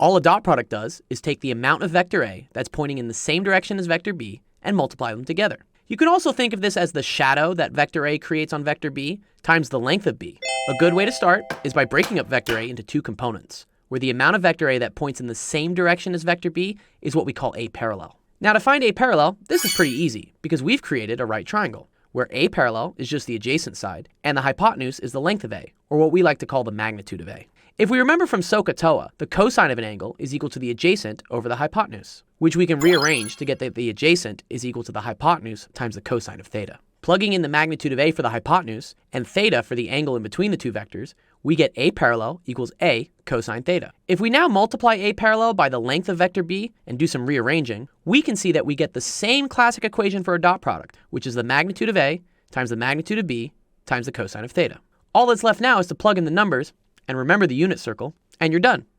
All a dot product does is take the amount of vector A that's pointing in the same direction as vector B and multiply them together. You can also think of this as the shadow that vector A creates on vector B times the length of B. A good way to start is by breaking up vector A into two components, where the amount of vector A that points in the same direction as vector B is what we call A parallel. Now to find A parallel, this is pretty easy because we've created a right triangle, where A parallel is just the adjacent side, and the hypotenuse is the length of A, or what we like to call the magnitude of A. If we remember from SOHCAHTOA, the cosine of an angle is equal to the adjacent over the hypotenuse, which we can rearrange to get that the adjacent is equal to the hypotenuse times the cosine of theta. Plugging in the magnitude of A for the hypotenuse and theta for the angle in between the two vectors, we get A parallel equals A cosine theta. If we now multiply A parallel by the length of vector B and do some rearranging, we can see that we get the same classic equation for a dot product, which is the magnitude of A times the magnitude of B times the cosine of theta. All that's left now is to plug in the numbers and remember the unit circle, and you're done.